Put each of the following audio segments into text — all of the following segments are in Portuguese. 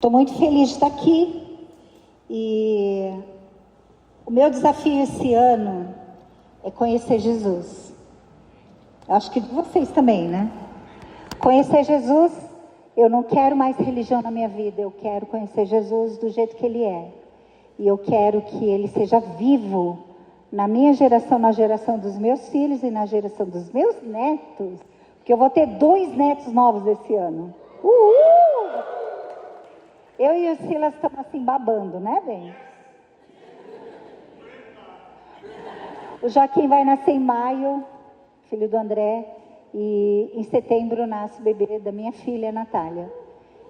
Estou muito feliz de estar aqui e o meu desafio esse ano é conhecer Jesus. Eu acho que de vocês também, né? Conhecer Jesus, eu não quero mais religião na minha vida, eu quero conhecer Jesus do jeito que Ele é. E eu quero que Ele seja vivo na minha geração, na geração dos meus filhos e na geração dos meus netos, porque eu vou ter 2 netos novos esse ano. Uhul! Eu e o Silas estamos assim babando, né, bem? O Joaquim vai nascer em maio, filho do André, e em setembro nasce o bebê da minha filha, Natália.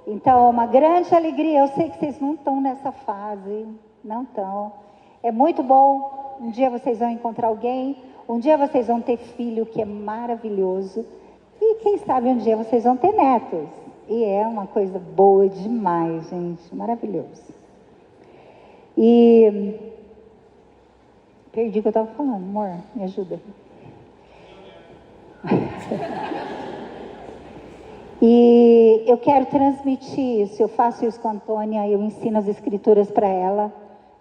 Então, uma grande alegria. Eu sei que vocês não estão nessa fase, não estão. É muito bom. Um dia vocês vão encontrar alguém, um dia vocês vão ter filho, que é maravilhoso. E quem sabe um dia vocês vão ter netos. E é uma coisa boa demais, gente. Maravilhoso. E perdi o que eu estava falando, amor. Me ajuda. E eu quero transmitir isso. Eu faço isso com a Antônia. Eu ensino as escrituras para ela.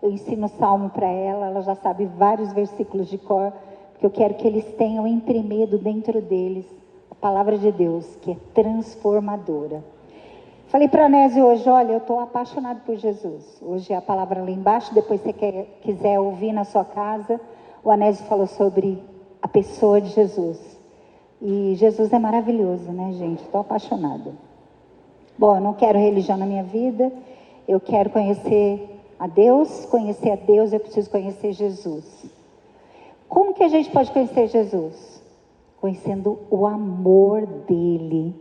Eu ensino o salmo para ela. Ela já sabe vários versículos de cor. Porque eu quero que eles tenham imprimido dentro deles a palavra de Deus, que é transformadora. Falei para a Anésio hoje, olha, eu estou apaixonado por Jesus. Hoje é a palavra lá embaixo, depois se você quiser ouvir na sua casa, o Anésio falou sobre a pessoa de Jesus. E Jesus é maravilhoso, né, gente? Estou apaixonada. Bom, eu não quero religião na minha vida, eu quero conhecer a Deus eu preciso conhecer Jesus. Como que a gente pode conhecer Jesus? Conhecendo o amor dele.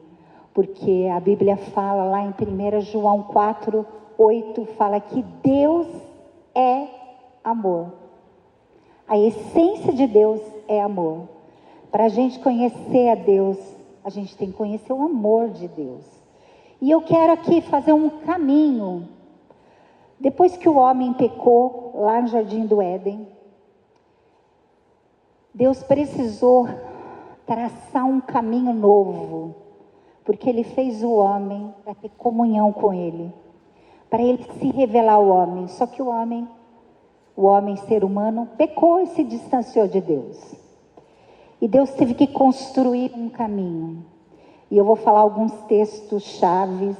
Porque a Bíblia fala lá em 1 João 4:8, fala que Deus é amor. A essência de Deus é amor. Para a gente conhecer a Deus, a gente tem que conhecer o amor de Deus. E eu quero aqui fazer um caminho. Depois que o homem pecou lá no Jardim do Éden, Deus precisou traçar um caminho novo. Porque Ele fez o homem para ter comunhão com Ele. Para Ele se revelar ao homem. Só que o homem, ser humano, pecou e se distanciou de Deus. E Deus teve que construir um caminho. E eu vou falar alguns textos chaves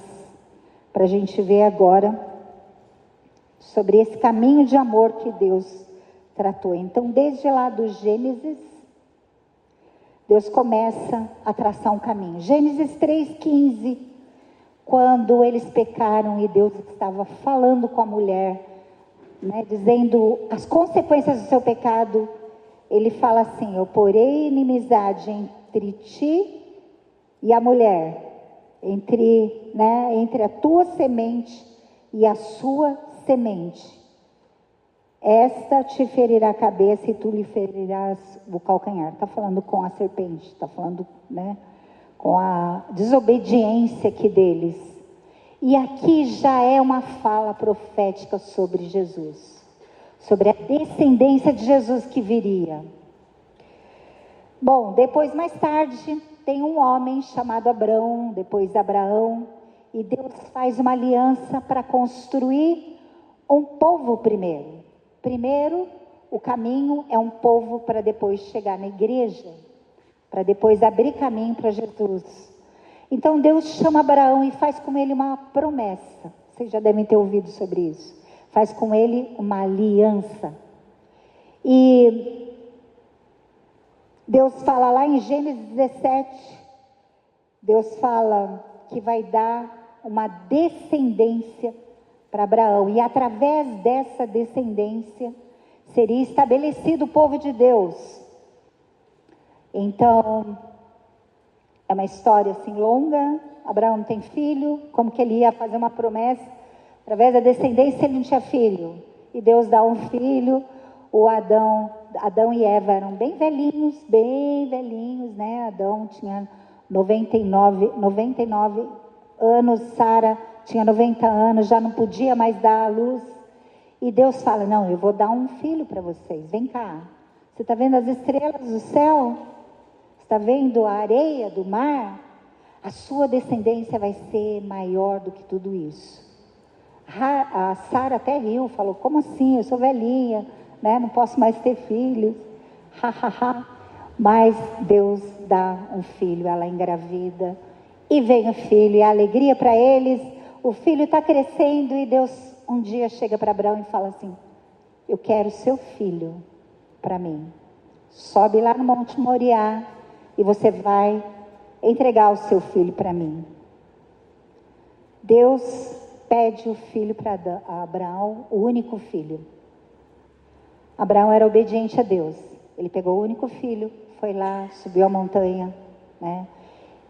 para a gente ver agora sobre esse caminho de amor que Deus tratou. Então, desde lá do Gênesis, Deus começa a traçar um caminho. Gênesis 3:15, quando eles pecaram e Deus estava falando com a mulher, né, dizendo as consequências do seu pecado, Ele fala assim: eu porei inimizade entre ti e a mulher, entre a tua semente e a sua semente. Esta te ferirá a cabeça e tu lhe ferirás o calcanhar. Está falando com a serpente, está falando, né, com a desobediência aqui deles. E aqui já é uma fala profética sobre Jesus, sobre a descendência de Jesus que viria. Bom, depois, mais tarde, tem um homem chamado Abrão, depois Abraão, e Deus faz uma aliança para construir um povo primeiro. Primeiro, o caminho é um povo para depois chegar na igreja, para depois abrir caminho para Jesus. Então Deus chama Abraão e faz com ele uma promessa. Vocês já devem ter ouvido sobre isso. Faz com ele uma aliança. E Deus fala lá em Gênesis 17, Deus fala que vai dar uma descendência para Abraão, e através dessa descendência seria estabelecido o povo de Deus. Então, é uma história assim longa. Abraão não tem filho, como que ele ia fazer uma promessa? Através da descendência ele não tinha filho, e Deus dá um filho. O Adão e Eva eram bem velhinhos, né? Adão tinha 99 anos, Sara tinha 90 anos, já não podia mais dar à luz. E Deus fala: não, eu vou dar um filho para vocês, vem cá. Você está vendo as estrelas do céu? Você está vendo a areia do mar? A sua descendência vai ser maior do que tudo isso. A Sara até riu, falou, como assim? Eu sou velhinha, né? Não posso mais ter filhos. Ha, ha, ha. Mas Deus dá um filho, ela engravida. E vem o filho, e a alegria para eles. O filho está crescendo e Deus um dia chega para Abraão e fala assim, eu quero seu filho para mim. Sobe lá no Monte Moriá e você vai entregar o seu filho para mim. Deus pede o filho para Abraão, o único filho. Abraão era obediente a Deus. Ele pegou o único filho, foi lá, subiu a montanha, né?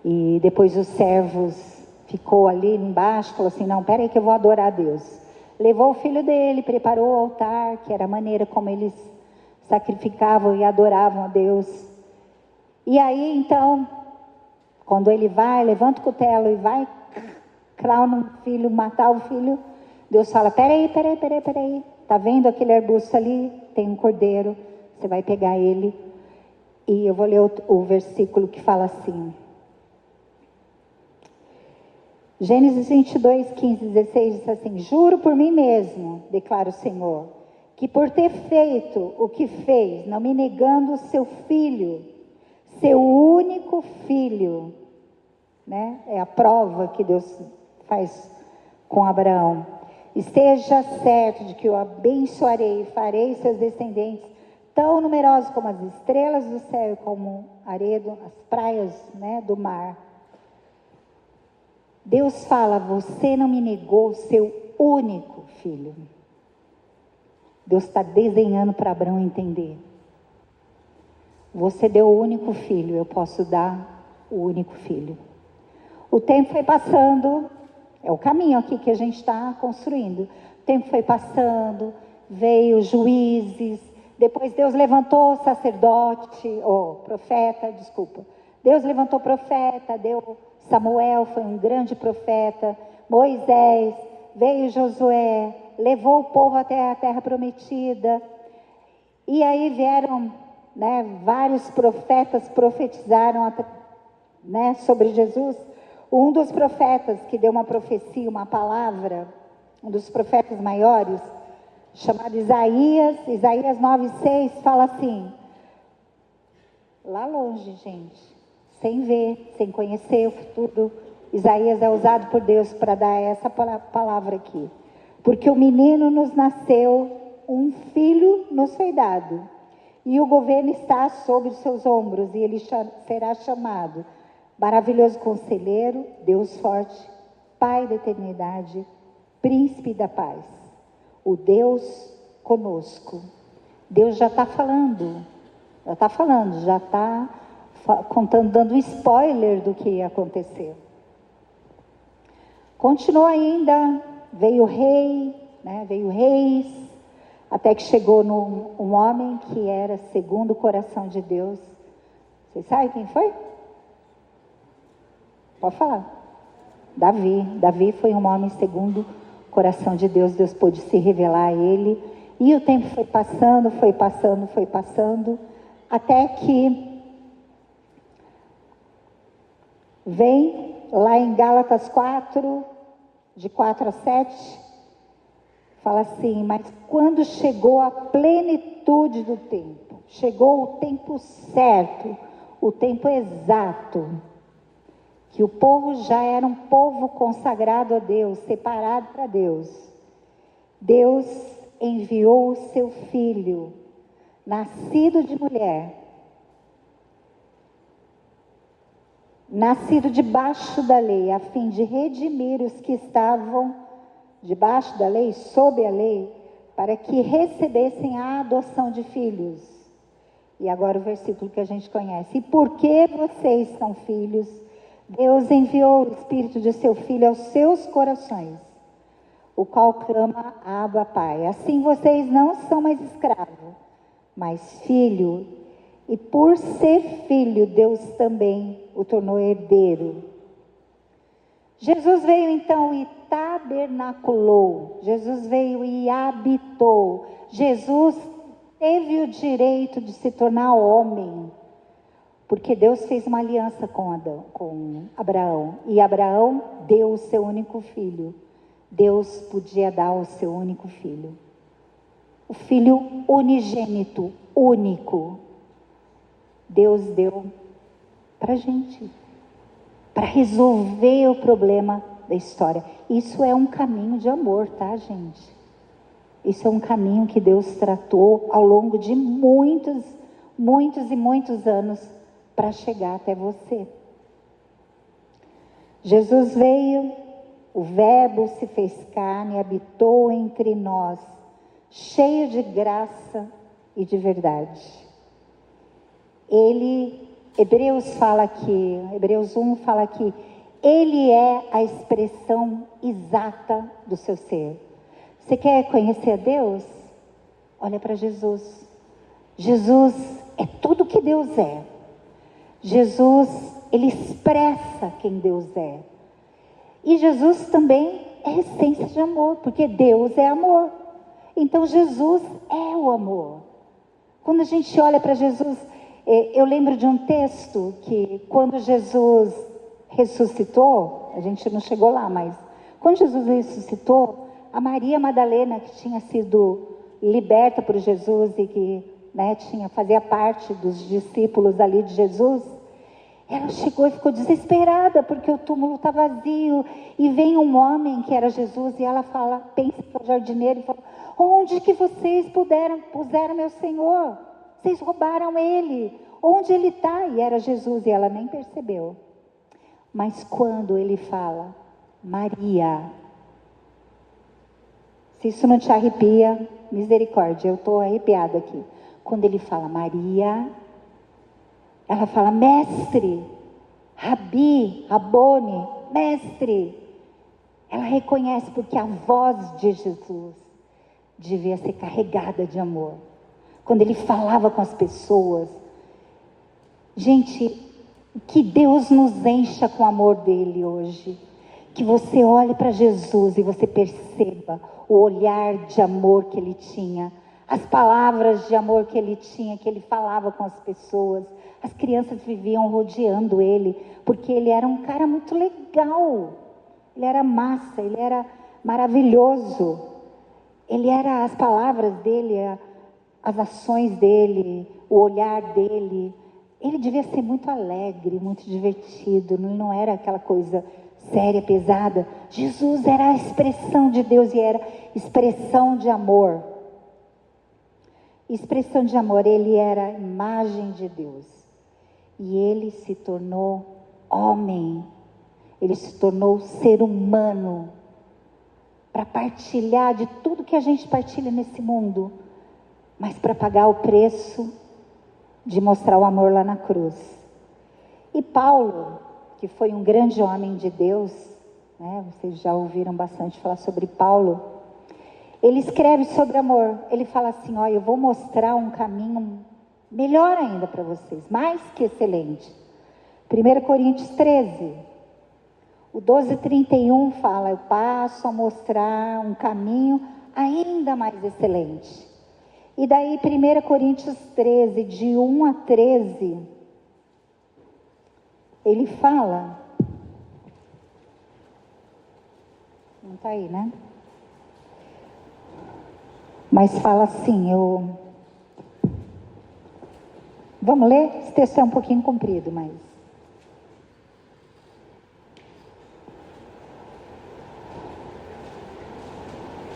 E depois os servos ficou ali embaixo, falou assim, não, peraí que eu vou adorar a Deus. Levou o filho dele, preparou o altar, que era a maneira como eles sacrificavam e adoravam a Deus. E aí, então, quando ele vai, levanta o cutelo e vai cravar no filho, matar o filho, Deus fala, peraí, tá vendo aquele arbusto ali? Tem um cordeiro, você vai pegar ele. E eu vou ler o versículo que fala assim. Gênesis 22, 15, 16 diz assim, juro por mim mesmo, declara o Senhor, que por ter feito o que fez, não me negando o seu filho, seu único filho, né? É a prova que Deus faz com Abraão. Esteja certo de que eu abençoarei e farei seus descendentes tão numerosos como as estrelas do céu e como a areia, as praias, né, do mar. Deus fala, você não me negou o seu único filho. Deus está desenhando para Abraão entender. Você deu o único filho, eu posso dar o único filho. O tempo foi passando, é o caminho aqui que a gente está construindo. O tempo foi passando, veio juízes, depois Deus levantou sacerdote, profeta, desculpa. Deus levantou profeta, deu Samuel, foi um grande profeta, Moisés, veio Josué, levou o povo até a terra prometida. E aí vieram, né, vários profetas profetizaram, né, sobre Jesus. Um dos profetas que deu uma profecia, uma palavra, um dos profetas maiores, chamado Isaías 9:6, fala assim, lá longe, gente, sem ver, sem conhecer o futuro, Isaías é usado por Deus para dar essa palavra aqui. Porque o menino nos nasceu, um filho nos foi dado, e o governo está sobre os seus ombros, e ele será chamado Maravilhoso Conselheiro, Deus Forte, Pai da Eternidade, Príncipe da Paz. O Deus conosco. Deus já está falando, já está contando, dando spoiler do que ia acontecer. Continuou ainda, veio o rei, né, veio reis, até que chegou um homem que era segundo o coração de Deus. Vocês sabem quem foi? Pode falar. Davi foi um homem segundo o coração de Deus. Deus pôde se revelar a ele. E o tempo foi passando, até que vem lá em Gálatas 4, de 4 a 7, fala assim, mas quando chegou a plenitude do tempo, chegou o tempo certo, o tempo exato, que o povo já era um povo consagrado a Deus, separado para Deus, Deus enviou o seu filho, nascido de mulher, nascido debaixo da lei, a fim de redimir os que estavam debaixo da lei, sob a lei, para que recebessem a adoção de filhos. E agora o versículo que a gente conhece. E porque vocês são filhos, Deus enviou o Espírito de seu Filho aos seus corações, o qual clama, Abba, Pai. Assim vocês não são mais escravos, mas filho. E por ser filho, Deus também o tornou herdeiro. Jesus veio então e tabernaculou. Jesus veio e habitou. Jesus teve o direito de se tornar homem. Porque Deus fez uma aliança com Abraão. E Abraão deu o seu único filho. Deus podia dar o seu único filho. O filho unigênito, único. Deus deu para a gente, para resolver o problema da história. Isso é um caminho de amor, tá, gente? Isso é um caminho que Deus tratou ao longo de muitos e muitos anos para chegar até você. Jesus veio, o Verbo se fez carne e habitou entre nós, cheio de graça e de verdade. Hebreus 1 fala que Ele é a expressão exata do seu ser. Você quer conhecer a Deus? Olha para Jesus. Jesus é tudo que Deus é. Jesus, Ele expressa quem Deus é. E Jesus também é essência de amor, porque Deus é amor. Então Jesus é o amor. Quando a gente olha para Jesus, eu lembro de um texto que quando Jesus ressuscitou, a gente não chegou lá, mas quando Jesus ressuscitou, a Maria Madalena, que tinha sido liberta por Jesus e que fazia parte dos discípulos ali de Jesus, ela chegou e ficou desesperada porque o túmulo está vazio e vem um homem que era Jesus e ela pensa que é o jardineiro e fala: onde que vocês puseram meu Senhor? Vocês roubaram ele, onde ele está? E era Jesus e ela nem percebeu. Mas quando ele fala, Maria, se isso não te arrepia, misericórdia, eu estou arrepiada aqui. Quando ele fala Maria, ela fala mestre, Rabi, Rabone, mestre. Ela reconhece porque a voz de Jesus devia ser carregada de amor. Quando ele falava com as pessoas, gente, que Deus nos encha com o amor dele hoje. Que você olhe para Jesus e você perceba o olhar de amor que ele tinha, as palavras de amor que ele tinha, que ele falava com as pessoas. As crianças viviam rodeando ele, porque ele era um cara muito legal. Ele era massa, ele era maravilhoso. Ele era as palavras dele, as ações dele, o olhar dele. Ele devia ser muito alegre, muito divertido, não era aquela coisa séria, pesada. Jesus era a expressão de Deus e era expressão de amor. Expressão de amor, ele era a imagem de Deus. E ele se tornou homem, ele se tornou ser humano, para partilhar de tudo que a gente partilha nesse mundo, mas para pagar o preço de mostrar o amor lá na cruz. E Paulo, que foi um grande homem de Deus, vocês já ouviram bastante falar sobre Paulo, ele escreve sobre amor. Ele fala assim: eu vou mostrar um caminho melhor ainda para vocês, mais que excelente. 1 Coríntios 13, o 12:31 fala: eu passo a mostrar um caminho ainda mais excelente. E daí 1 Coríntios 13, de 1 a 13, ele fala, não está aí, né? Mas fala assim, vamos ler? Esse texto é um pouquinho comprido, mas...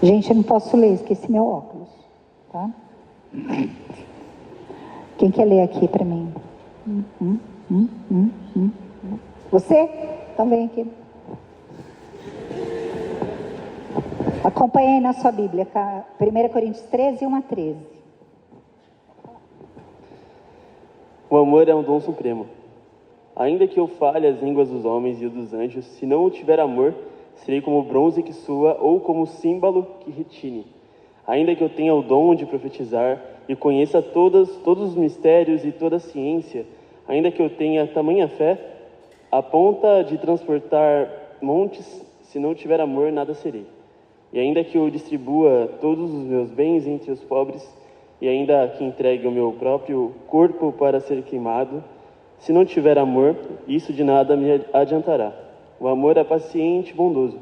Gente, eu não posso ler, esqueci meu óculos, tá? Quem quer ler aqui para mim? Você? Então vem aqui. Acompanhe aí na sua Bíblia, 1 Coríntios 13, 1 a 13. O amor é um dom supremo. Ainda que eu fale as línguas dos homens e dos anjos, se não tiver amor, serei como bronze que soa ou como símbolo que retine. Ainda que eu tenha o dom de profetizar e conheça todos os mistérios e toda a ciência, ainda que eu tenha tamanha fé, a ponta de transportar montes, se não tiver amor, nada serei. E ainda que eu distribua todos os meus bens entre os pobres, e ainda que entregue o meu próprio corpo para ser queimado, se não tiver amor, isso de nada me adiantará. O amor é paciente e bondoso.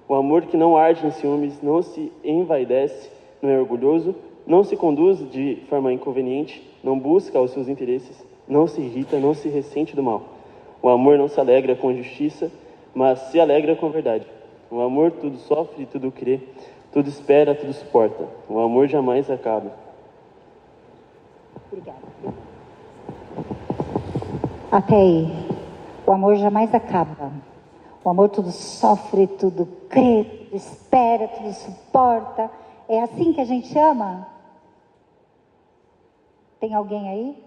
O amor que não arde em ciúmes, não se envaidece, não é orgulhoso, não se conduz de forma inconveniente, não busca os seus interesses, não se irrita, não se ressente do mal. O amor não se alegra com a injustiça, mas se alegra com a verdade. O amor tudo sofre, tudo crê, tudo espera, tudo suporta. O amor jamais acaba. Obrigada. Até aí. O amor jamais acaba. O amor tudo sofre, tudo crê, tudo espera, tudo suporta. É assim que a gente ama? Tem alguém aí?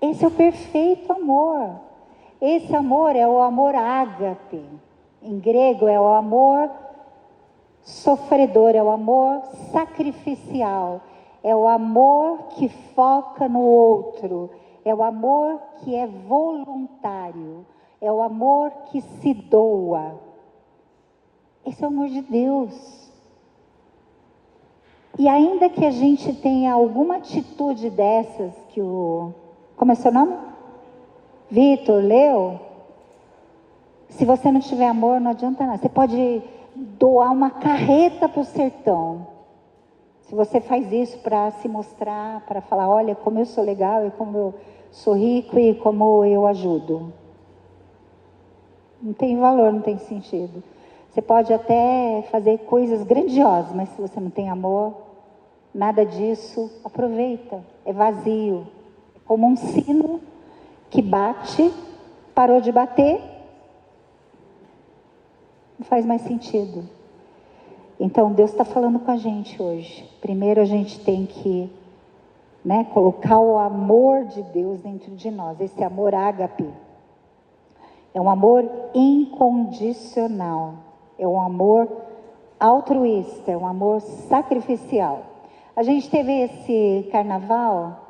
Esse é o perfeito amor. Esse amor é o amor ágape. Em grego é o amor sofredor, é o amor sacrificial. É o amor que foca no outro. É o amor que é voluntário. É o amor que se doa. Esse é o amor de Deus. E ainda que a gente tenha alguma atitude dessas que o... Como é seu nome? Vitor, Leo? Se você não tiver amor, não adianta nada. Você pode doar uma carreta para o sertão. Se você faz isso para se mostrar, para falar, olha como eu sou legal e como eu sou rico e como eu ajudo. Não tem valor, não tem sentido. Você pode até fazer coisas grandiosas, mas se você não tem amor, nada disso aproveita. É vazio. É como um sino que bate, parou de bater, não faz mais sentido. Então Deus está falando com a gente hoje. Primeiro a gente tem que colocar o amor de Deus dentro de nós. Esse amor ágape. É um amor incondicional. É um amor altruísta. É um amor sacrificial. A gente teve esse carnaval.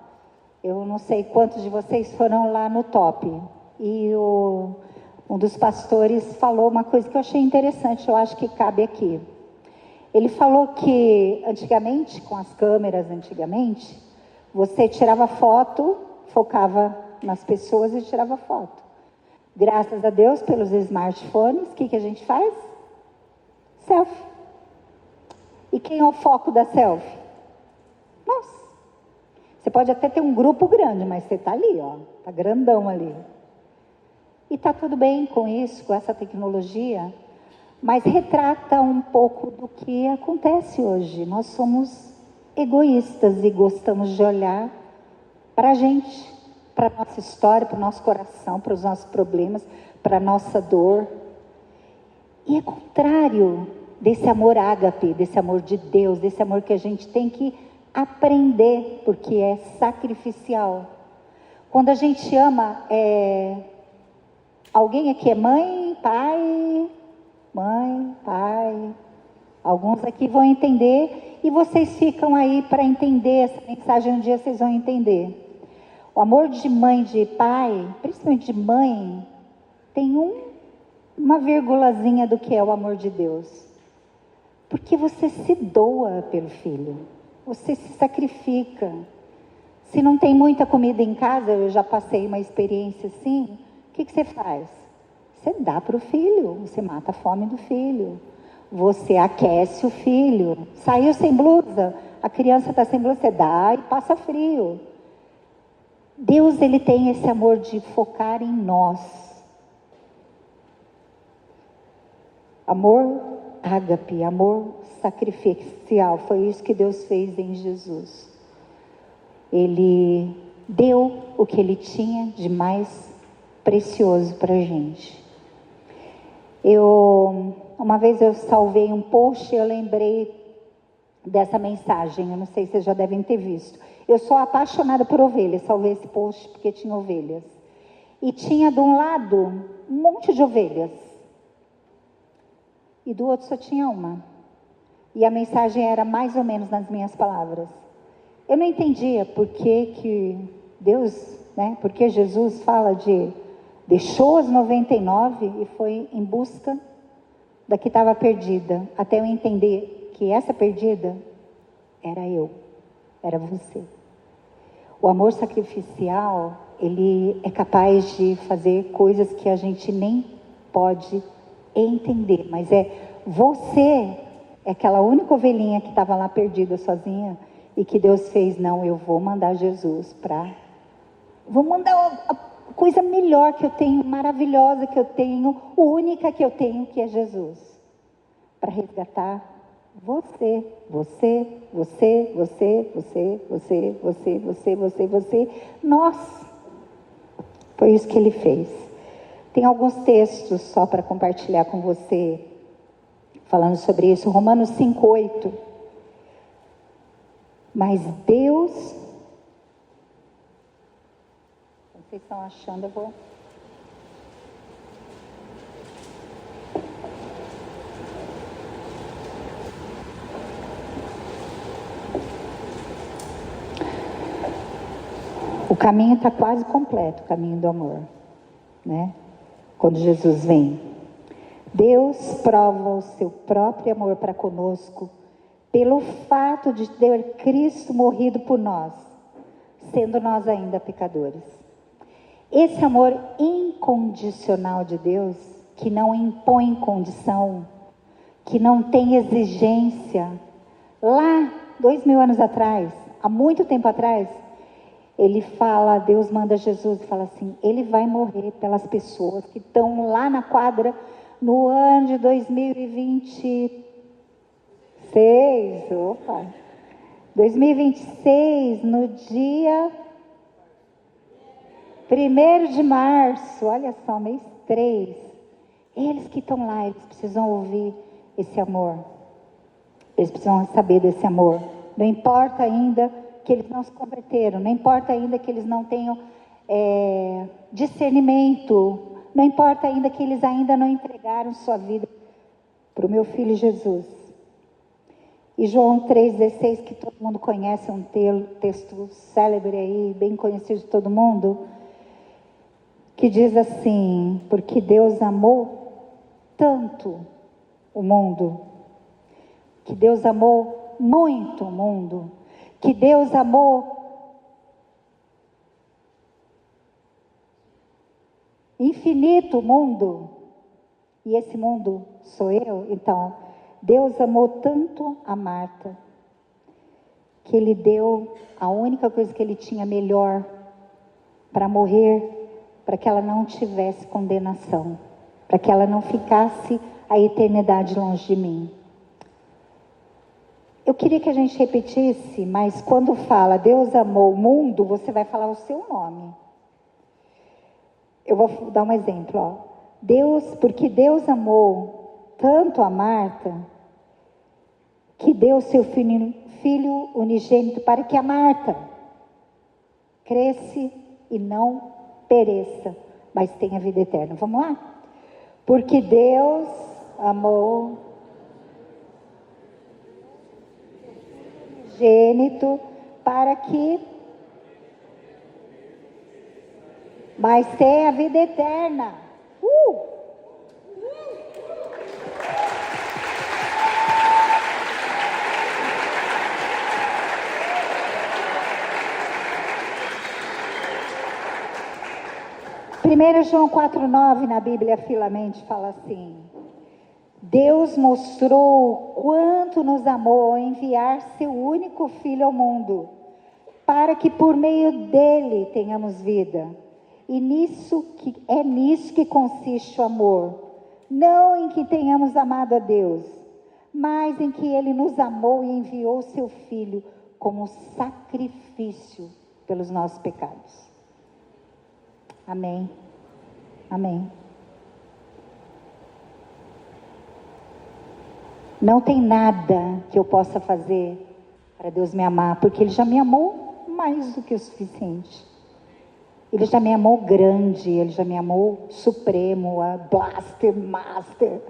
Eu não sei quantos de vocês foram lá no top. E um dos pastores falou uma coisa que eu achei interessante. Eu acho que cabe aqui. Ele falou que antigamente, com as câmeras antigamente, você tirava foto, focava nas pessoas e tirava foto. Graças a Deus, pelos smartphones, o que a gente faz? Selfie. E quem é o foco da selfie? Nós. Você pode até ter um grupo grande, mas você está ali, ó, está grandão ali. E está tudo bem com isso, com essa tecnologia, mas retrata um pouco do que acontece hoje. Nós somos egoístas e gostamos de olhar para a gente, para a nossa história, para o nosso coração, para os nossos problemas, para a nossa dor. E é contrário desse amor ágape, desse amor de Deus, desse amor que a gente tem que aprender, porque é sacrificial. Quando a gente ama, alguém aqui é mãe, pai... Mãe, pai, alguns aqui vão entender e vocês ficam aí para entender essa mensagem, um dia vocês vão entender. O amor de mãe, de pai, principalmente de mãe, tem uma vírgulazinha do que é o amor de Deus. Porque você se doa pelo filho, você se sacrifica. Se não tem muita comida em casa, eu já passei uma experiência assim, o que você faz? Você dá para o filho, você mata a fome do filho, você aquece o filho. Saiu sem blusa, a criança está sem blusa, você dá e passa frio. Deus, ele tem esse amor de focar em nós. Amor ágape, amor sacrificial, foi isso que Deus fez em Jesus. Ele deu o que ele tinha de mais precioso para a gente. Uma vez eu salvei um post e eu lembrei dessa mensagem, eu não sei se vocês já devem ter visto. Eu sou apaixonada por ovelhas, salvei esse post porque tinha ovelhas. E tinha de um lado um monte de ovelhas. E do outro só tinha uma. E a mensagem era mais ou menos nas minhas palavras. Eu não entendia por que Deus, porque Jesus fala de... Deixou as 99 e foi em busca da que estava perdida. Até eu entender que essa perdida era eu, era você. O amor sacrificial, ele é capaz de fazer coisas que a gente nem pode entender, mas você é aquela única ovelhinha que estava lá perdida sozinha e que Deus fez, não, eu vou mandar Jesus vou mandar a coisa melhor que eu tenho, maravilhosa que eu tenho, única que eu tenho, que é Jesus, para resgatar você, nós. Foi isso que ele fez. Tem alguns textos só para compartilhar com você, falando sobre isso. Romanos 5:8. Mas Deus, vocês estão achando, eu vou... O caminho está quase completo, o caminho do amor, né? Quando Jesus vem. Deus prova o seu próprio amor para conosco pelo fato de ter Cristo morrido por nós, sendo nós ainda pecadores. Esse amor incondicional de Deus, que não impõe condição, que não tem exigência, lá 2000 anos atrás, há muito tempo atrás, ele fala, Deus manda Jesus e fala assim, ele vai morrer pelas pessoas que estão lá na quadra no ano de 2026, 2026, no dia 1º de março, olha só, mês 3, eles que estão lá, eles precisam ouvir esse amor, eles precisam saber desse amor, não importa ainda que eles não se converteram, não importa ainda que eles não tenham discernimento, não importa ainda que eles ainda não entregaram sua vida para o meu filho Jesus. E João 3,16, que todo mundo conhece, é um texto célebre aí, bem conhecido de todo mundo, que diz assim, porque Deus amou tanto o mundo, que Deus amou muito o mundo, que Deus amou infinito o mundo, e esse mundo sou eu. Então, Deus amou tanto a Marta, que Ele deu a única coisa que Ele tinha melhor para morrer, para que ela não tivesse condenação, para que ela não ficasse a eternidade longe de mim. Eu queria que a gente repetisse, mas quando fala Deus amou o mundo, você vai falar o seu nome. Eu vou dar um exemplo, ó. Porque Deus amou tanto a Marta, que deu seu filho unigênito para que a Marta cresça e não pereça, mas tenha vida eterna. Vamos lá? Porque Deus amou unigênito para que mas tenha vida eterna. Primeiro João 4,9 na Bíblia Filamente fala assim: Deus mostrou quanto nos amou ao enviar seu único Filho ao mundo, para que por meio dele tenhamos vida. E nisso que consiste o amor, não em que tenhamos amado a Deus, mas em que Ele nos amou e enviou seu Filho como sacrifício pelos nossos pecados. Amém. Amém. Não tem nada que eu possa fazer para Deus me amar, porque Ele já me amou mais do que o suficiente. Ele já me amou grande, Ele já me amou supremo, a blaster, master.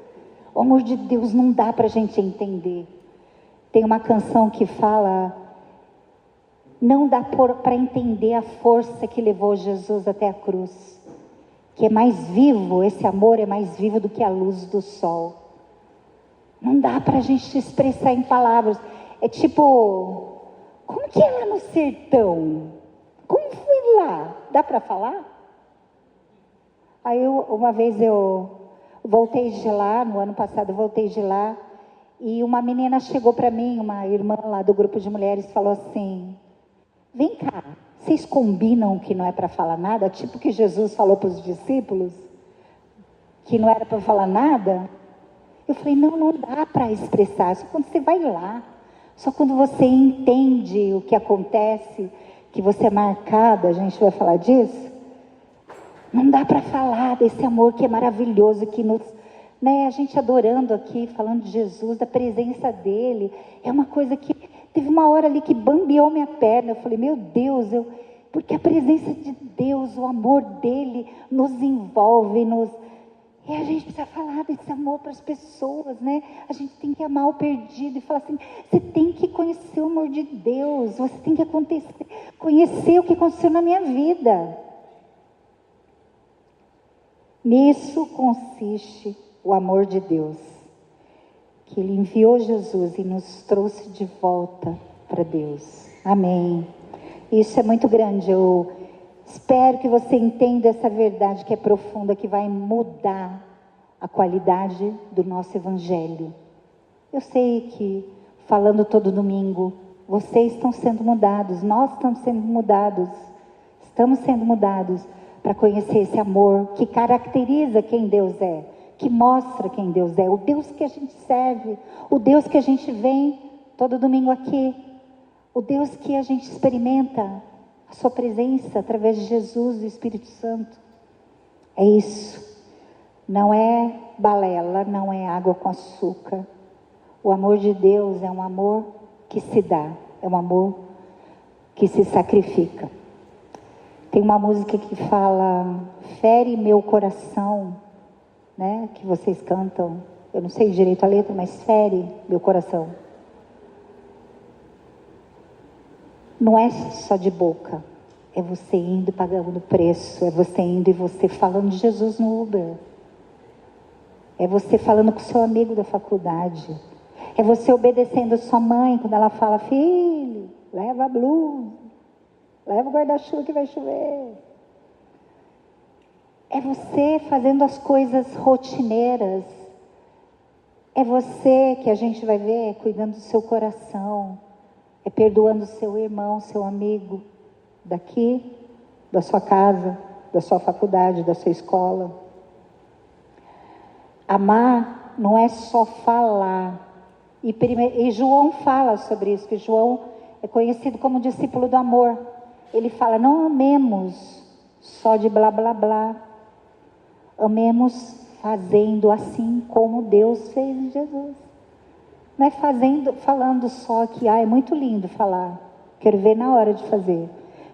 O amor de Deus não dá para a gente entender. Tem uma canção que fala, não dá para entender a força que levou Jesus até a cruz. Que é mais vivo, esse amor é mais vivo do que a luz do sol. Não dá para a gente expressar em palavras. É tipo, como que é lá no sertão? Como foi lá? Dá para falar? Aí uma vez o Voltei de lá, no ano passado eu voltei de lá, e uma menina chegou para mim, uma irmã lá do grupo de mulheres, falou assim: vem cá, vocês combinam que não é para falar nada? Tipo que Jesus falou para os discípulos, que não era para falar nada? Eu falei, não, não dá para expressar, só quando você vai lá, só quando você entende o que acontece, que você é marcada, a gente vai falar disso, não dá para falar desse amor que é maravilhoso, que nos, né, a gente adorando aqui, falando de Jesus, da presença dele, é uma coisa que, teve uma hora ali que bambeou minha perna, eu falei, meu Deus, porque a presença de Deus, o amor dele nos envolve, e a gente precisa falar desse amor para as pessoas, né? A gente tem que amar o perdido e falar assim, você tem que conhecer o amor de Deus, você tem que conhecer o que aconteceu na minha vida. Nisso consiste o amor de Deus, que Ele enviou Jesus e nos trouxe de volta para Deus. Amém. Isso é muito grande. Eu espero que você entenda essa verdade que é profunda, que vai mudar a qualidade do nosso evangelho. Eu sei que, falando todo domingo, vocês estão sendo mudados, nós estamos sendo mudados para conhecer esse amor que caracteriza quem Deus é, que mostra quem Deus é, o Deus que a gente serve, o Deus que a gente vem todo domingo aqui, o Deus que a gente experimenta a sua presença através de Jesus e do Espírito Santo. É isso. Não é balela, não é água com açúcar. O amor de Deus é um amor que se dá, é um amor que se sacrifica. Tem uma música que fala, fere meu coração, né? Que vocês cantam. Eu não sei direito a letra, mas fere meu coração. Não é só de boca, é você indo pagando o preço, é você indo e você falando de Jesus no Uber. É você falando com o seu amigo da faculdade. É você obedecendo a sua mãe quando ela fala, filho, leva a blusa, leva o guarda-chuva que vai chover. É você fazendo as coisas rotineiras. É você que a gente vai ver cuidando do seu coração. É perdoando o seu irmão, seu amigo, daqui, da sua casa, da sua faculdade, da sua escola. Amar não é só falar. E João fala sobre isso, que João é conhecido como discípulo do amor. Ele fala, não amemos só de blá blá blá. Amemos fazendo assim como Deus fez em Jesus. Não é falando só que, é muito lindo falar. Quero ver na hora de fazer.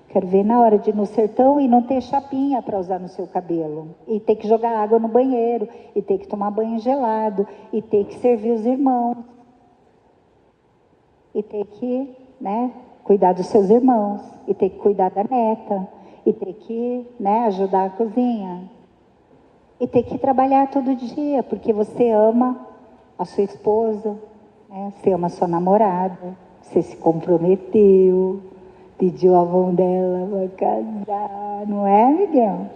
Quero ver na hora de ir no sertão e não ter chapinha para usar no seu cabelo. E ter que jogar água no banheiro. E ter que tomar banho gelado. E ter que servir os irmãos. E ter que, cuidar dos seus irmãos. E ter que cuidar da neta. E ter que, ajudar a cozinha. E ter que trabalhar todo dia. Porque você ama a sua esposa. Você ama a sua namorada. Você se comprometeu. Pediu a mão dela para casar, não é, Miguel?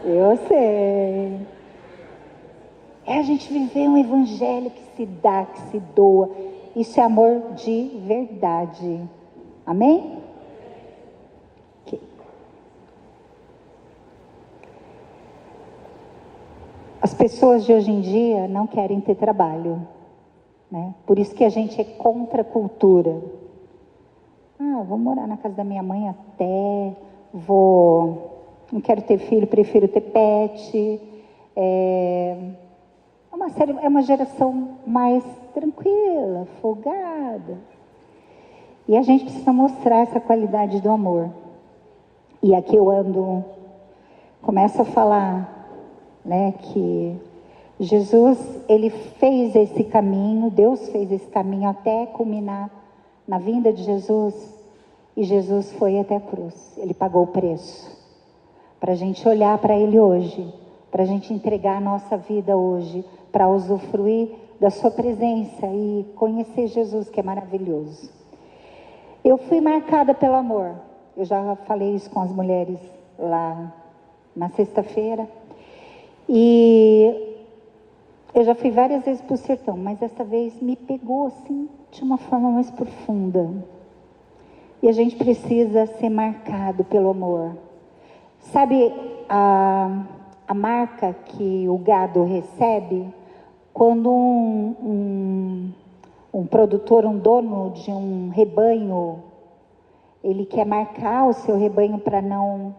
Eu sei. É a gente viver um evangelho que se dá, que se doa. Isso é amor de verdade. Amém? Okay. As pessoas de hoje em dia não querem ter trabalho, né? Por isso que a gente é contra a cultura. Vou morar na casa da minha mãe até, não quero ter filho, prefiro ter pet. É uma geração mais tranquila, folgada. E a gente precisa mostrar essa qualidade do amor. E aqui eu começo a falar, que Jesus, ele fez esse caminho, Deus fez esse caminho até culminar na vinda de Jesus. E Jesus foi até a cruz, ele pagou o preço, para a gente olhar para ele hoje, para a gente entregar a nossa vida hoje, para usufruir da sua presença e conhecer Jesus, que é maravilhoso. Eu fui marcada pelo amor, eu já falei isso com as mulheres lá na sexta-feira, E eu já fui várias vezes para o sertão, mas dessa vez me pegou assim de uma forma mais profunda. E a gente precisa ser marcado pelo amor. Sabe a marca que o gado recebe quando um produtor, um dono de um rebanho, ele quer marcar o seu rebanho para não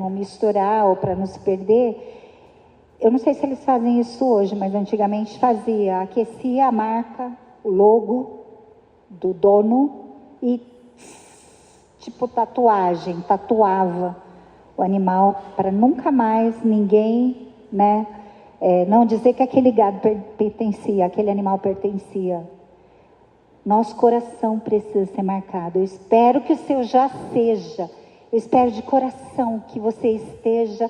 misturar ou para não se perder? Eu não sei se eles fazem isso hoje, mas antigamente fazia. Aquecia a marca, o logo do dono e, tipo tatuagem, tatuava o animal para nunca mais ninguém, não dizer que aquele gado pertencia, aquele animal pertencia. Nosso coração precisa ser marcado. Eu espero que o seu já seja. Eu espero de coração que você esteja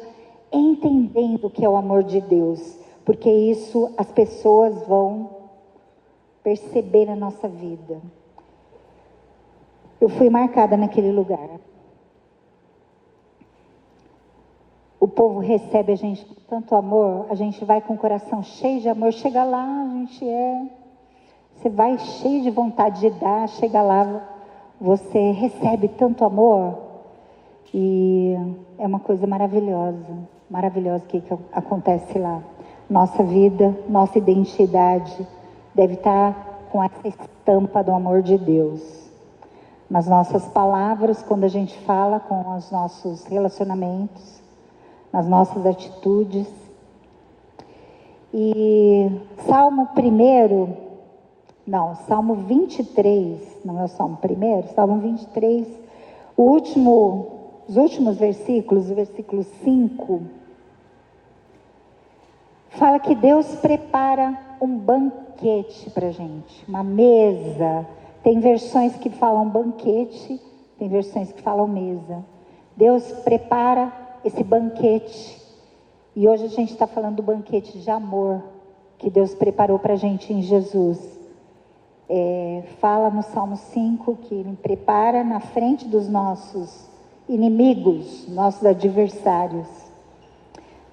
entendendo o que é o amor de Deus, porque isso as pessoas vão perceber na nossa vida. Eu fui marcada naquele lugar. O povo recebe a gente com tanto amor, a gente vai com o coração cheio de amor, chega lá, você vai cheio de vontade de dar, chega lá, você recebe tanto amor e é uma coisa maravilhosa que acontece lá. Nossa vida, nossa identidade deve estar com essa estampa do amor de Deus. Nas nossas palavras, quando a gente fala, com os nossos relacionamentos, nas nossas atitudes. E Salmo 23, não é o Salmo 1, Salmo 23, os últimos versículos, o versículo 5, fala que Deus prepara um banquete para a gente, uma mesa. Tem versões que falam banquete, tem versões que falam mesa. Deus prepara esse banquete. E hoje a gente está falando do banquete de amor que Deus preparou para a gente em Jesus. Fala no Salmo 5 que Ele prepara na frente dos nossos inimigos, nossos adversários.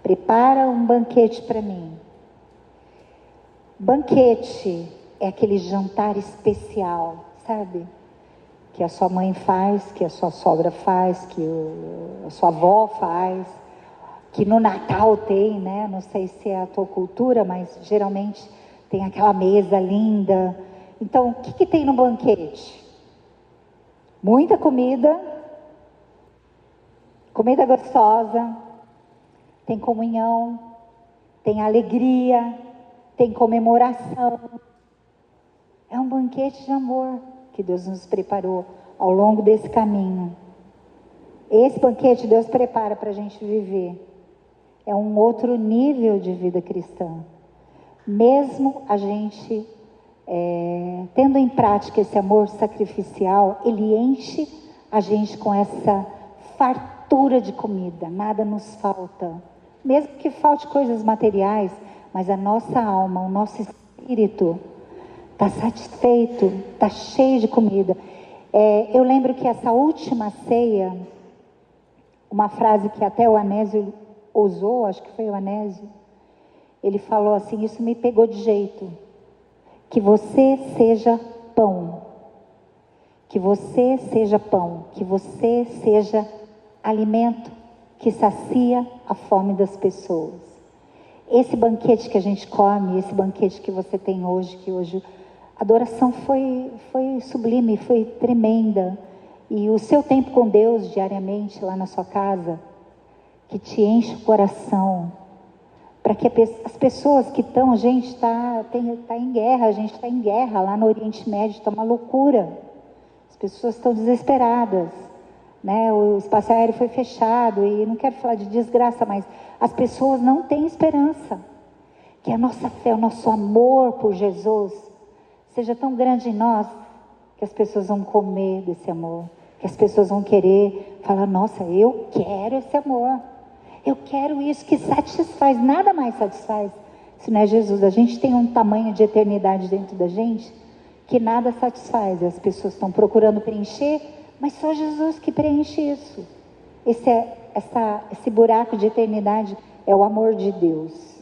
Prepara um banquete para mim. Banquete é aquele jantar especial, sabe? Que a sua mãe faz, que a sua sogra faz, que a sua avó faz, que no Natal tem, né? Não sei se é a tua cultura, mas geralmente tem aquela mesa linda. Então, o que tem no banquete? Muita comida gostosa, tem comunhão, tem alegria, tem comemoração. É um banquete de amor que Deus nos preparou ao longo desse caminho. Esse banquete Deus prepara para a gente viver. É um outro nível de vida cristã. Mesmo a gente tendo em prática esse amor sacrificial, ele enche a gente com essa fartura de comida, nada nos falta. Mesmo que falte coisas materiais, mas a nossa alma, o nosso espírito está satisfeito, está cheio de comida. Eu lembro que essa última ceia, uma frase que até o Anésio usou, acho que foi o Anésio, ele falou assim, isso me pegou de jeito. Que você seja pão. Que você seja pão. Que você seja alimento que sacia a fome das pessoas. Esse banquete que a gente come, esse banquete que você tem hoje, que hoje a adoração foi sublime, foi tremenda. E o seu tempo com Deus diariamente lá na sua casa, que te enche o coração, para que as pessoas que estão, a gente está em guerra, a gente está em guerra lá no Oriente Médio, está uma loucura. As pessoas estão desesperadas, né? O espaço aéreo foi fechado e não quero falar de desgraça, mas as pessoas não têm esperança. Que a nossa fé, o nosso amor por Jesus seja tão grande em nós, que as pessoas vão comer desse amor, que as pessoas vão querer falar, nossa, eu quero esse amor. Eu quero isso que satisfaz, nada mais satisfaz se não é Jesus. A gente tem um tamanho de eternidade dentro da gente que nada satisfaz. As pessoas estão procurando preencher, mas só Jesus que preenche isso. Esse buraco de eternidade é o amor de Deus.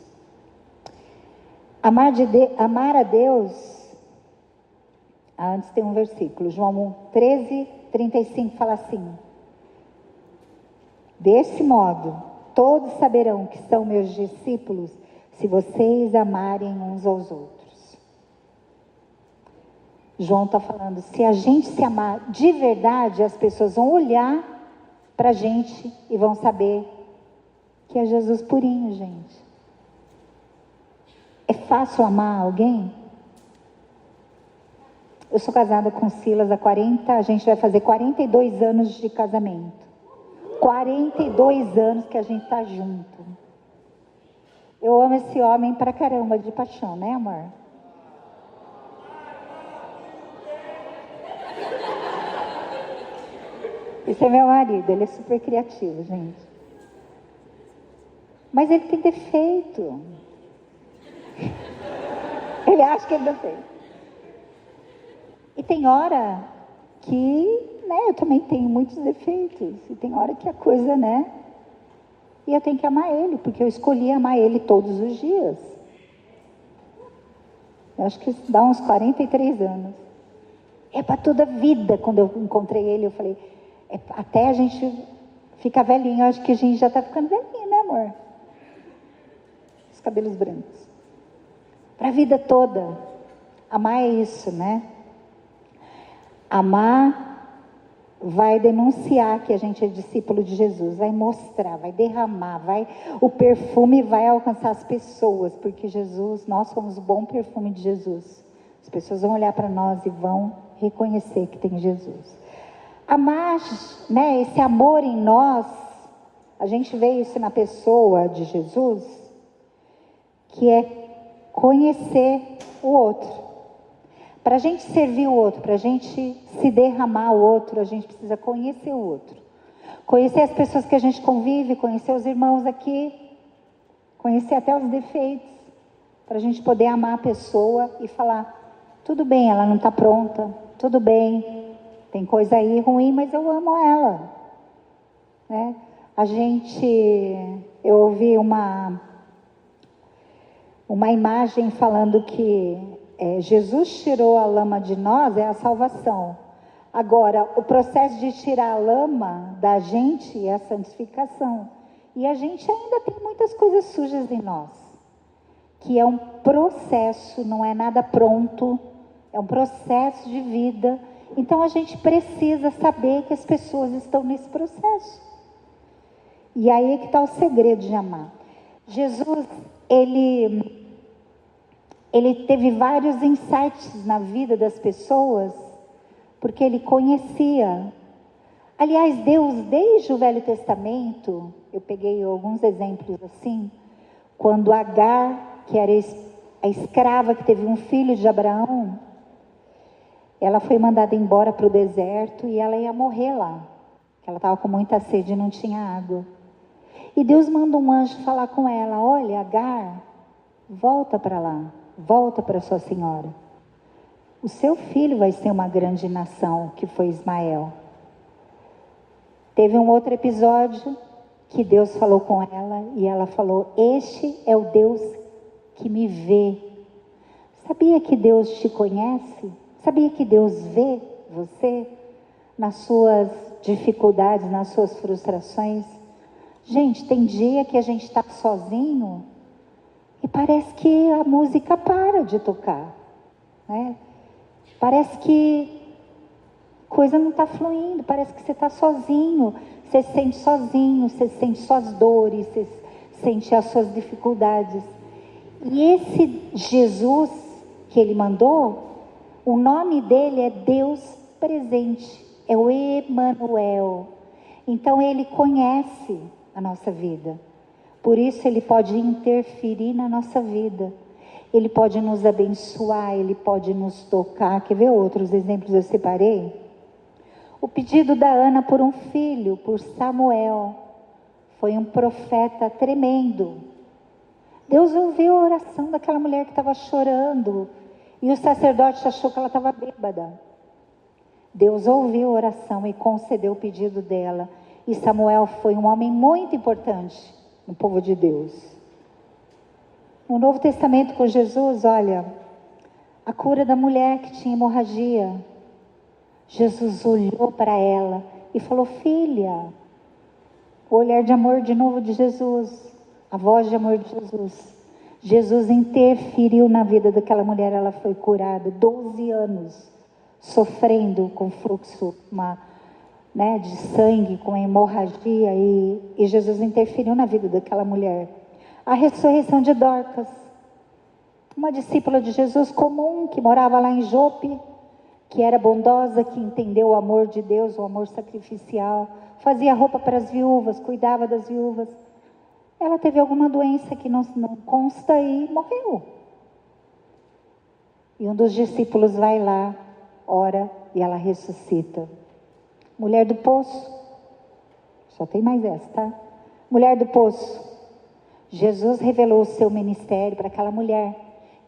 Amar a Deus, antes tem um versículo, João 13:35 fala assim: desse modo, todos saberão que são meus discípulos, se vocês amarem uns aos outros. João está falando, se a gente se amar de verdade, as pessoas vão olhar para a gente e vão saber que é Jesus purinho, gente. É fácil amar alguém? Eu sou casada com Silas há 40, a gente vai fazer 42 anos de casamento. 42 anos que a gente está junto. Eu amo esse homem pra caramba, de paixão, né, amor? Esse é meu marido, ele é super criativo, gente. Mas ele tem defeito. Ele acha que ele não tem. E tem hora que, né, eu também tenho muitos defeitos. E tem hora que a coisa, né? E eu tenho que amar ele, porque eu escolhi amar ele todos os dias. Eu acho que isso dá uns 43 anos. É para toda a vida. Quando eu encontrei ele, eu falei, até a gente ficar velhinho. Eu acho que a gente já está ficando velhinho, né, amor? Os cabelos brancos. Para a vida toda. Amar é isso, né? Amar vai denunciar que a gente é discípulo de Jesus, vai mostrar, vai derramar, o perfume vai alcançar as pessoas, porque Jesus, nós somos o bom perfume de Jesus. As pessoas vão olhar para nós e vão reconhecer que tem Jesus. Amar, né, esse amor em nós, a gente vê isso na pessoa de Jesus, que é conhecer o outro. Para a gente servir o outro, para a gente se derramar o outro, a gente precisa conhecer o outro. Conhecer as pessoas que a gente convive, conhecer os irmãos aqui, conhecer até os defeitos, para a gente poder amar a pessoa e falar, tudo bem, ela não está pronta, tudo bem, tem coisa aí ruim, mas eu amo ela. Né? Eu ouvi uma imagem falando que Jesus tirou a lama de nós, é a salvação. Agora, o processo de tirar a lama da gente é a santificação. E a gente ainda tem muitas coisas sujas em nós. Que é um processo, não é nada pronto. É um processo de vida. Então, a gente precisa saber que as pessoas estão nesse processo. E aí é que está o segredo de amar. Jesus, ele teve vários insights na vida das pessoas, porque ele conhecia. Aliás, Deus, desde o Velho Testamento, eu peguei alguns exemplos assim, quando Agar, que era a escrava que teve um filho de Abraão, ela foi mandada embora para o deserto e ela ia morrer lá. Ela estava com muita sede e não tinha água. E Deus manda um anjo falar com ela, olha, Agar, volta para lá. Volta para sua senhora. O seu filho vai ser uma grande nação, que foi Ismael. Teve um outro episódio que Deus falou com ela e ela falou, este é o Deus que me vê. Sabia que Deus te conhece? Sabia que Deus vê você nas suas dificuldades, nas suas frustrações? Gente, tem dia que a gente está sozinho e parece que a música para de tocar, né? Parece que coisa não está fluindo, parece que você está sozinho, você se sente sozinho, você sente suas dores, você sente as suas dificuldades. E esse Jesus que ele mandou, o nome dele é Deus presente, é o Emanuel. Então ele conhece a nossa vida. Por isso ele pode interferir na nossa vida. Ele pode nos abençoar, ele pode nos tocar. Quer ver outros exemplos eu separei? O pedido da Ana por um filho, por Samuel. Foi um profeta tremendo. Deus ouviu a oração daquela mulher que estava chorando. E o sacerdote achou que ela estava bêbada. Deus ouviu a oração e concedeu o pedido dela. E Samuel foi um homem muito importante no povo de Deus. No Novo Testamento com Jesus, olha, a cura da mulher que tinha hemorragia. Jesus olhou para ela e falou: filha, o olhar de amor de novo de Jesus, a voz de amor de Jesus. Jesus interferiu na vida daquela mulher, ela foi curada, 12 anos, sofrendo com fluxo de sangue, com hemorragia, e Jesus interferiu na vida daquela mulher. A ressurreição de Dorcas, uma discípula de Jesus comum, que morava lá em Jope, que era bondosa, que entendeu o amor de Deus, o amor sacrificial, fazia roupa para as viúvas, cuidava das viúvas. Ela teve alguma doença que não consta e morreu. E um dos discípulos vai lá, ora, e ela ressuscita. Mulher do poço, só tem mais essa, tá? Mulher do poço. Jesus revelou o seu ministério para aquela mulher,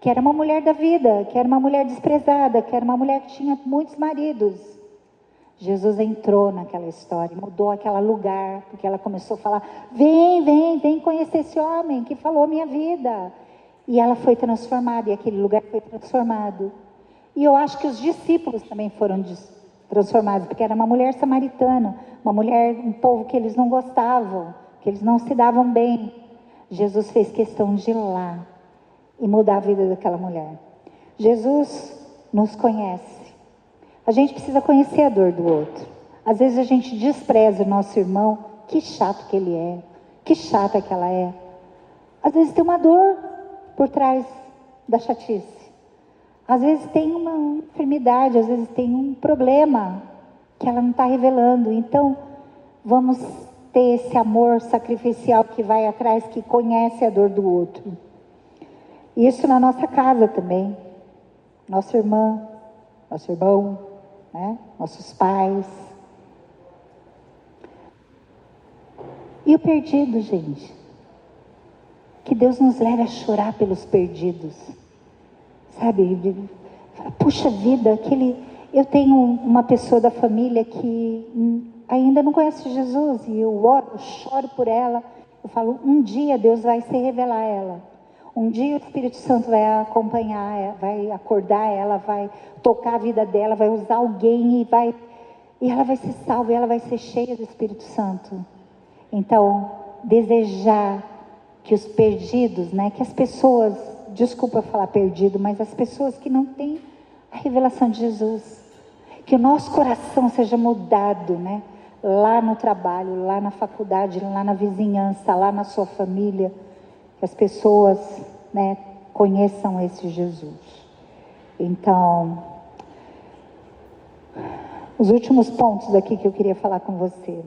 que era uma mulher da vida, que era uma mulher desprezada, que era uma mulher que tinha muitos maridos. Jesus entrou naquela história, mudou aquele lugar, porque ela começou a falar: vem conhecer esse homem que falou minha vida. E ela foi transformada, e aquele lugar foi transformado. E eu acho que os discípulos também foram transformados, porque era uma mulher samaritana, uma mulher, um povo que eles não gostavam, que eles não se davam bem. Jesus fez questão de ir lá e mudar a vida daquela mulher. Jesus nos conhece. A gente precisa conhecer a dor do outro. Às vezes a gente despreza o nosso irmão, que chato que ele é, que chata que ela é. Às vezes tem uma dor por trás da chatice. Às vezes tem uma enfermidade, às vezes tem um problema que ela não está revelando. Então, vamos ter esse amor sacrificial que vai atrás, que conhece a dor do outro. Isso na nossa casa também. Nossa irmã, nosso irmão, né? Nossos pais. E o perdido, gente? Que Deus nos leve a chorar pelos perdidos. Sabe? Puxa vida, eu tenho uma pessoa da família que ainda não conhece Jesus, e eu oro, eu choro por ela. Eu falo: um dia Deus vai se revelar a ela. Um dia o Espírito Santo vai acompanhar, vai acordar ela, vai tocar a vida dela, vai usar alguém e ela vai ser salva, e ela vai ser cheia do Espírito Santo. Então, desejar que os perdidos, né, que as pessoas, desculpa falar perdido, mas as pessoas que não têm a revelação de Jesus, que o nosso coração seja mudado, né, lá no trabalho, lá na faculdade, lá na vizinhança, lá na sua família, que as pessoas, né, conheçam esse Jesus. Então, os últimos pontos aqui que eu queria falar com você.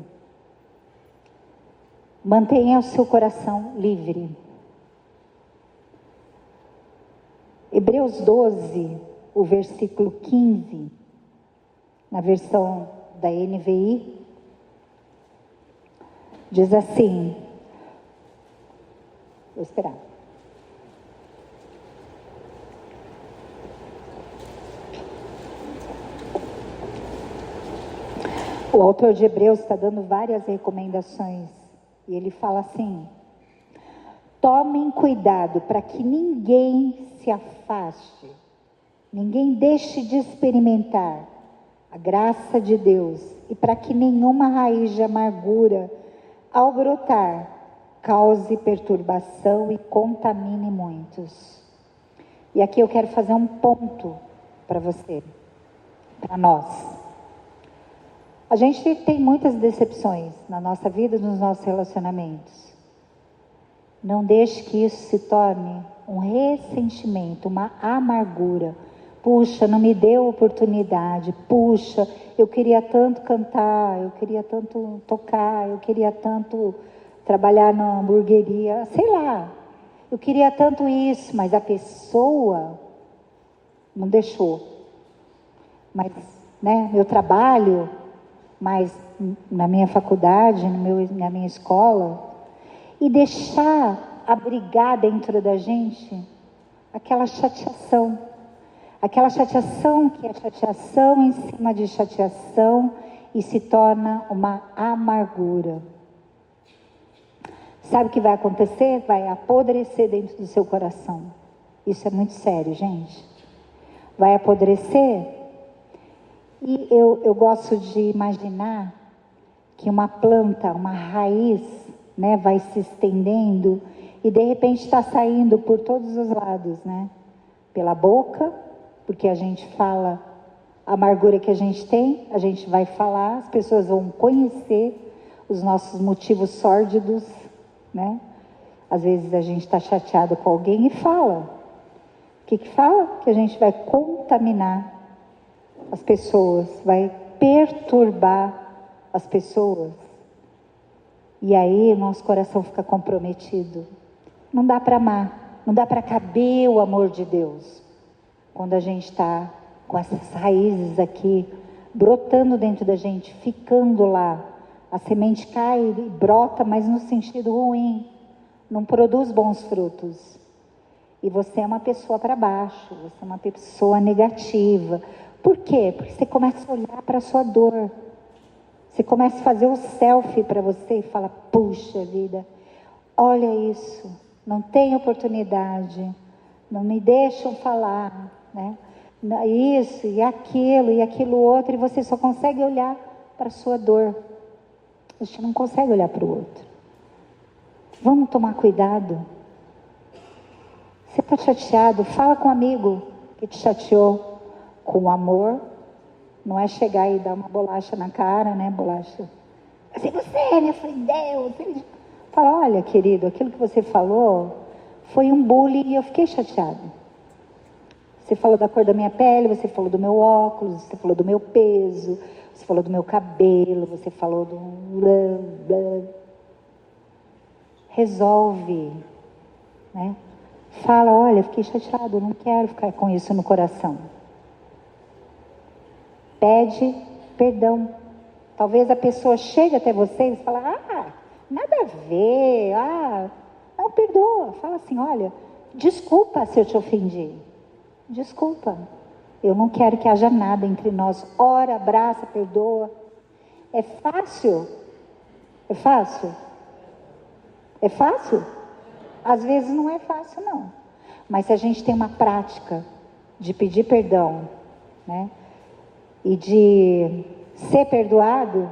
Mantenha o seu coração livre. Hebreus 12, o versículo 15, na versão da NVI, diz assim, vou esperar. O autor de Hebreus está dando várias recomendações, e ele fala assim: tomem cuidado para que ninguém se afaste, ninguém deixe de experimentar a graça de Deus, e para que nenhuma raiz de amargura, ao brotar, cause perturbação e contamine muitos. E aqui eu quero fazer um ponto para você, para nós. A gente tem muitas decepções na nossa vida, nos nossos relacionamentos. Não deixe que isso se torne um ressentimento, uma amargura. Puxa, não me deu oportunidade. Puxa, eu queria tanto cantar, eu queria tanto tocar, eu queria tanto trabalhar na hamburgueria, sei lá. Eu queria tanto isso, mas a pessoa não deixou. Mas, né, meu trabalho, mas na minha faculdade, na minha escola, e deixar abrigar dentro da gente aquela chateação que é chateação em cima de chateação e se torna uma amargura. sabe o que vai acontecer? Vai apodrecer dentro do seu coração. Isso é muito sério, gente. Vai apodrecer. E eu gosto de imaginar que uma planta, uma raiz, né, vai se estendendo e de repente está saindo por todos os lados, né? Pela boca, porque a gente fala a amargura que a gente tem, a gente vai falar, as pessoas vão conhecer os nossos motivos sórdidos, né? Às vezes a gente está chateado com alguém e fala. O que fala? Que a gente vai contaminar as pessoas, vai perturbar as pessoas. E aí o nosso coração fica comprometido. Não dá para amar, não dá para caber o amor de Deus. Quando a gente está com essas raízes aqui, brotando dentro da gente, ficando lá. A semente cai e brota, mas no sentido ruim. Não produz bons frutos. E você é uma pessoa para baixo, você é uma pessoa negativa. Por quê? Porque você começa a olhar para a sua dor. Você começa a fazer o selfie para você e fala, puxa vida, olha isso, não tem oportunidade, não me deixam falar, né? Isso e aquilo outro, e você só consegue olhar para a sua dor. A gente não consegue olhar para o outro. Vamos tomar cuidado. Você está chateado, fala com um amigo que te chateou. Com amor, não é chegar e dar uma bolacha na cara, né, bolacha? Assim, você, minha filha, Deus. Fala, olha, querido, aquilo que você falou foi um bullying e eu fiquei chateado. Você falou da cor da minha pele, você falou do meu óculos, você falou do meu peso, você falou do meu cabelo, você falou do... Resolve, né? Fala, olha, fiquei chateado, não quero ficar com isso no coração. Pede perdão. Talvez a pessoa chegue até você e fala, nada a ver, não, perdoa. Fala assim, olha, desculpa se eu te ofendi. Desculpa. Eu não quero que haja nada entre nós. Ora, abraça, perdoa. É fácil? É fácil? É fácil? Às vezes não é fácil, não. Mas se a gente tem uma prática de pedir perdão, né? E de ser perdoado,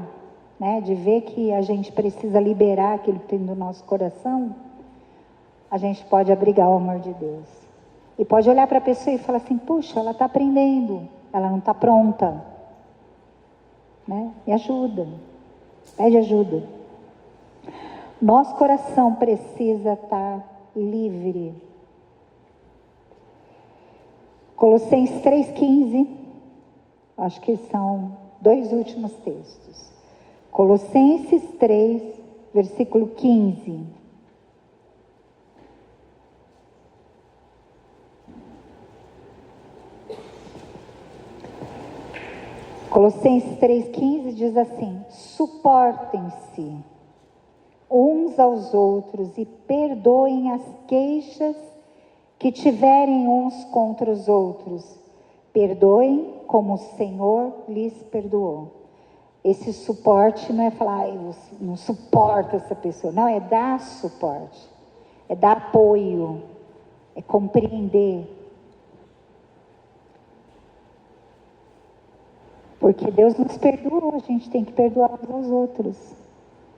né? De ver que a gente precisa liberar aquilo que tem no nosso coração, a gente pode abrigar o amor de Deus. E pode olhar para a pessoa e falar assim, puxa, ela está aprendendo, ela não está pronta. Né? Me ajuda, pede ajuda. Nosso coração precisa estar livre. Colossenses 3,15, acho que são 2 últimos textos. Colossenses 3, versículo 15. Colossenses 3,15 diz assim, suportem-se uns aos outros e perdoem as queixas que tiverem uns contra os outros. Perdoem como o Senhor lhes perdoou. Esse suporte não é falar, eu não suporto essa pessoa. Não, é dar suporte. É dar apoio. É compreender. Porque Deus nos perdoou, a gente tem que perdoar uns aos outros.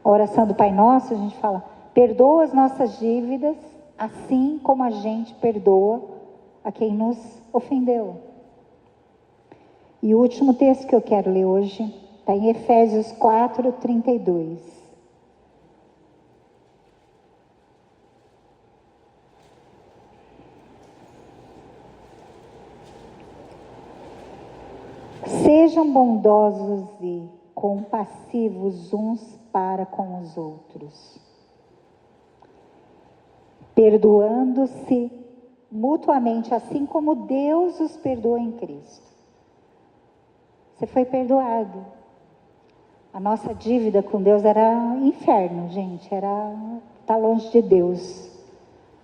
A oração do Pai Nosso, a gente fala, perdoa as nossas dívidas, assim como a gente perdoa a quem nos ofendeu. E o último texto que eu quero ler hoje está em Efésios 4, 32. Sejam bondosos e compassivos uns para com os outros, perdoando-se mutuamente, assim como Deus os perdoa em Cristo. Você foi perdoado. A nossa dívida com Deus era inferno, gente, tá longe de Deus.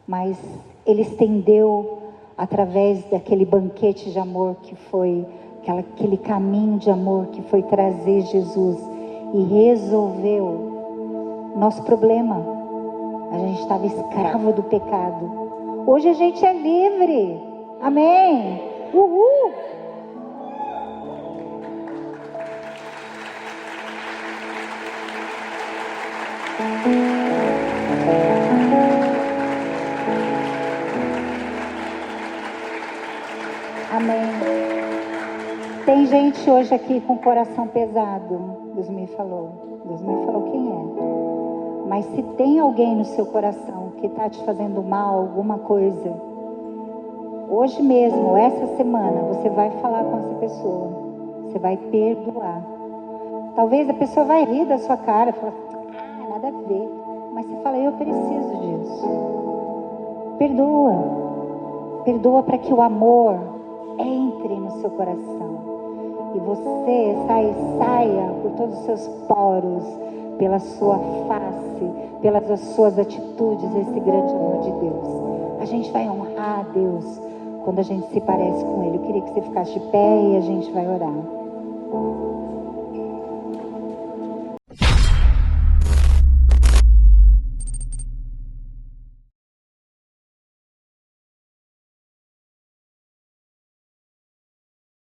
Mas Ele estendeu através daquele banquete de amor que foi, aquele caminho de amor que foi trazer Jesus e resolveu nosso problema. A gente estava escravo do pecado. Hoje a gente é livre. Amém. Uhul. Amém. Tem gente hoje aqui com o coração pesado. Deus me falou quem é. Mas se tem alguém no seu coração que está te fazendo mal, alguma coisa, hoje mesmo, essa semana, você vai falar com essa pessoa. Você vai perdoar. Talvez a pessoa vai rir da sua cara, falar, nada a ver. Mas você fala, eu preciso disso. Perdoa. Perdoa para que o amor entre no seu coração. E você saia por todos os seus poros, pela sua face, pelas suas atitudes, esse grande amor de Deus. A gente vai honrar a Deus quando a gente se parece com Ele. Eu queria que você ficasse de pé e a gente vai orar.